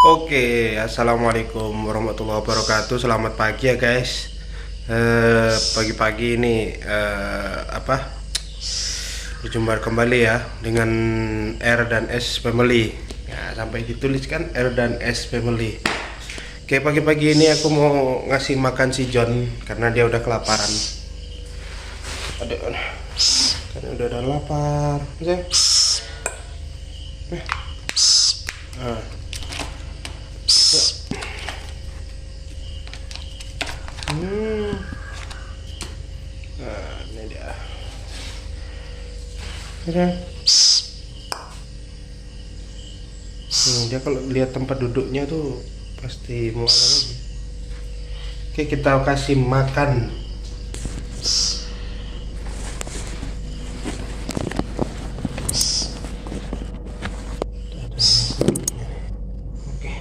Oke, assalamualaikum warahmatullahi wabarakatuh. Selamat pagi ya guys. Pagi-pagi ini berjumpa kembali ya dengan R dan S Family. Ya, sampai dituliskan R dan S Family. Oke, pagi-pagi ini aku mau ngasih makan si John karena dia udah kelaparan. Ada, karena udah lapar. Oke. Nah, hmm, nah, ini dia. Oke. Dia kalau lihat tempat duduknya tuh pasti mau ada lagi. Oke, kita kasih makan. Oke.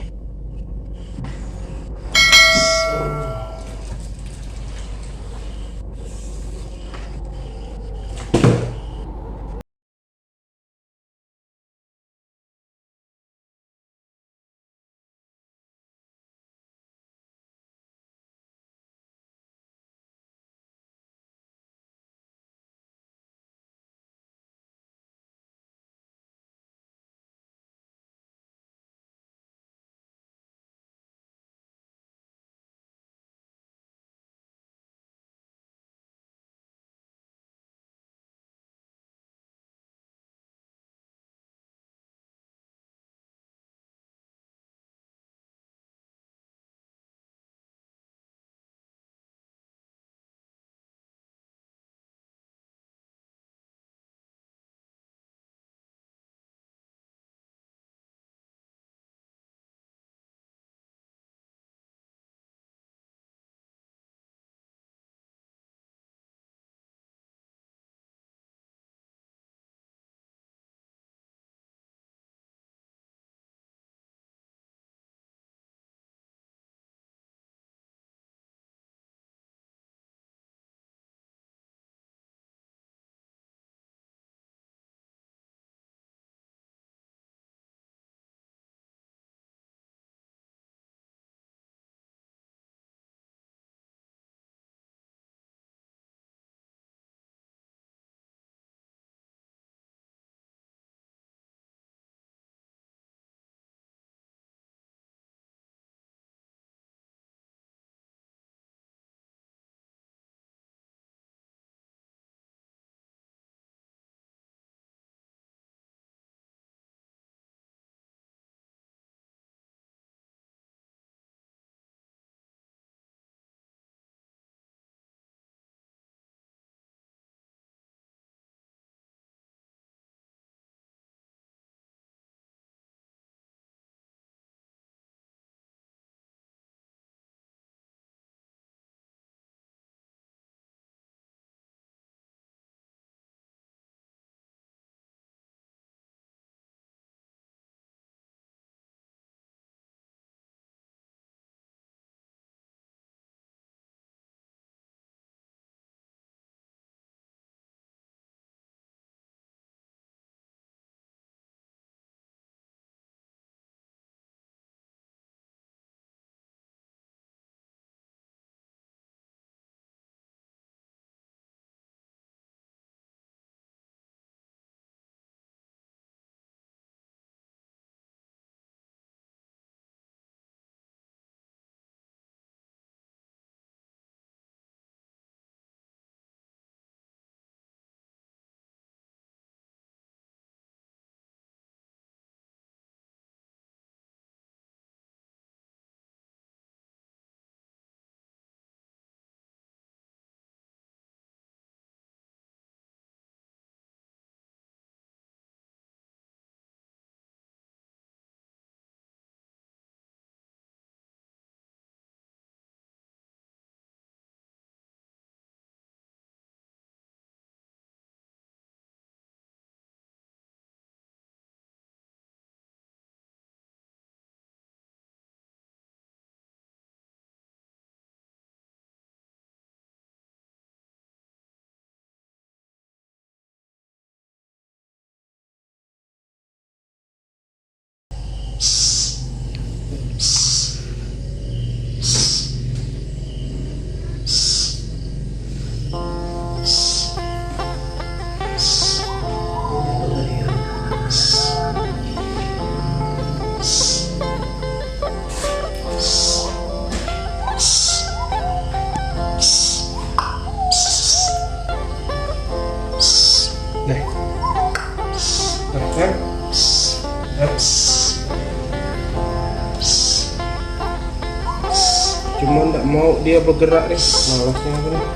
cuma nggak mau dia bergerak nih, malasnya apa nih.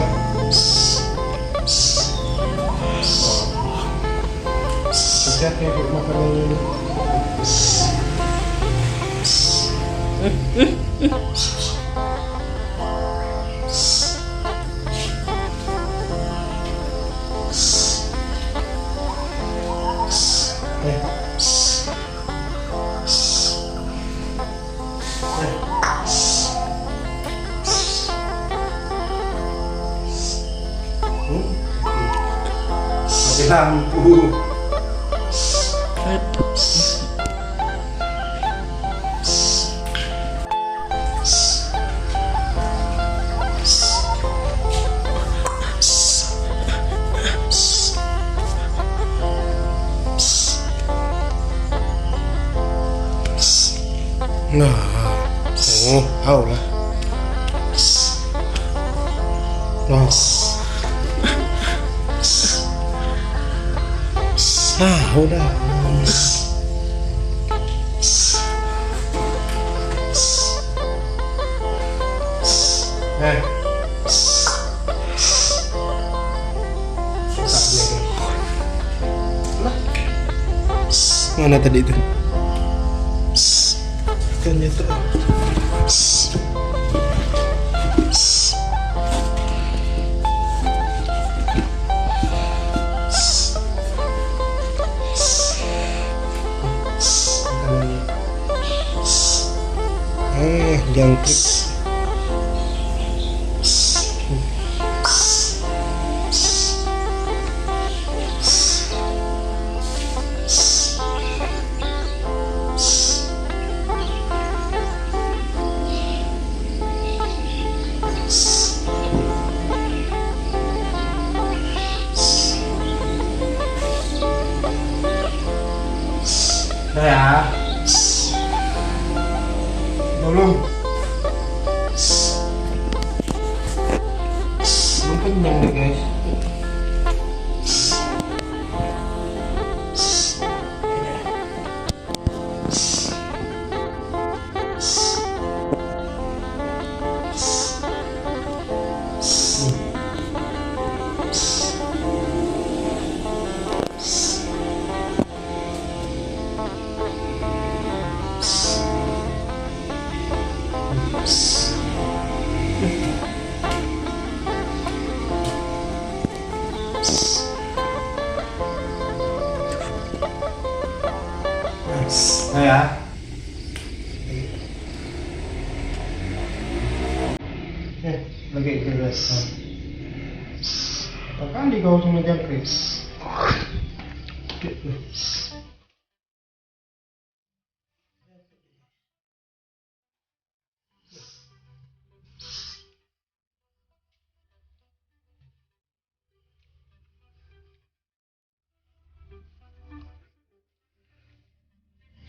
Eh. Sejak ya buat makan ini. Mati lampu. Nah, tahu lah. Nah, udah. Eh, mana tadi itu? Kan itu. Jangkrik. Udah ya. Belum kenyang deh guys. Nah ya. Lagi keras. Apa kali kau sama jangkrik?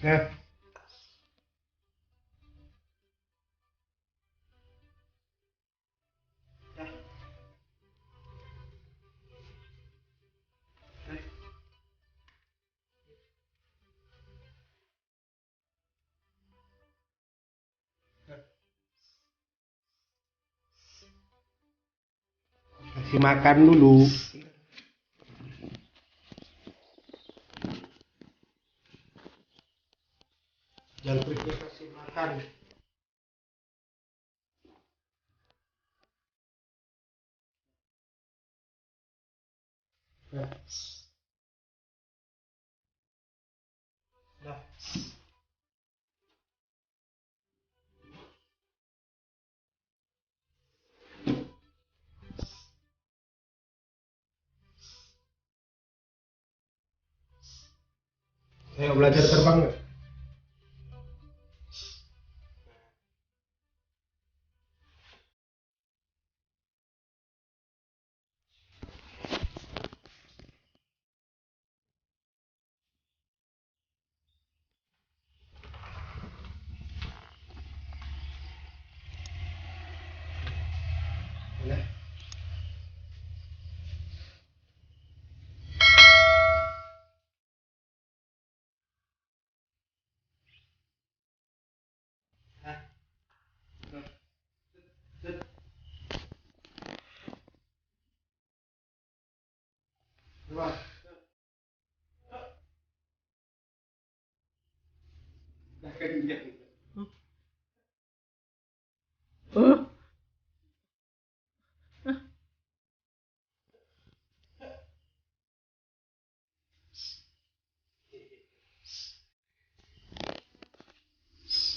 Ya. Kasih makan dulu. Jangkriknya kasih makan. Nah. Nah. Ayo belajar terbang nggak? Boleh.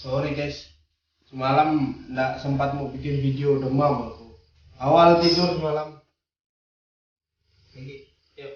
Sorry guys, semalam nggak sempat mau bikin video, demam aku. Awal tidur semalam. Lagi, yuk.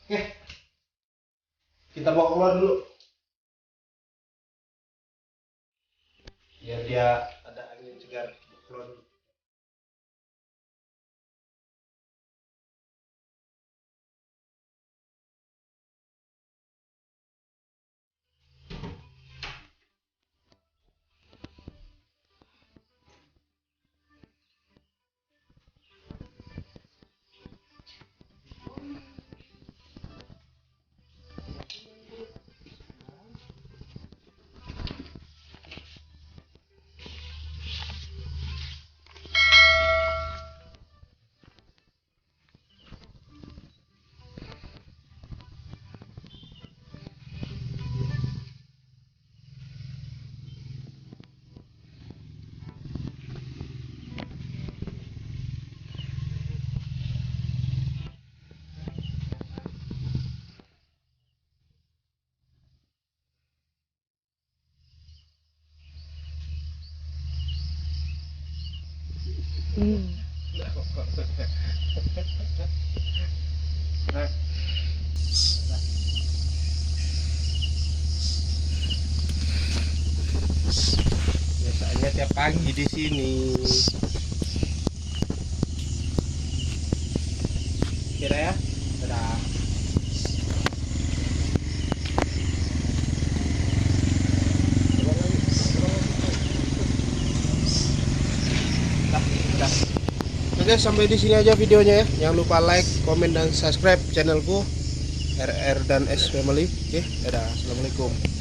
Oke, kita bawa keluar dulu. Biar dia ada angin segar. Keluar dulu. Biasanya tiap pagi di sini. Kira ya, dadah. Oke, sampai di sini aja videonya ya. Jangan lupa like, komen, dan subscribe channelku RR dan S Family. Oke, dadah. Assalamualaikum.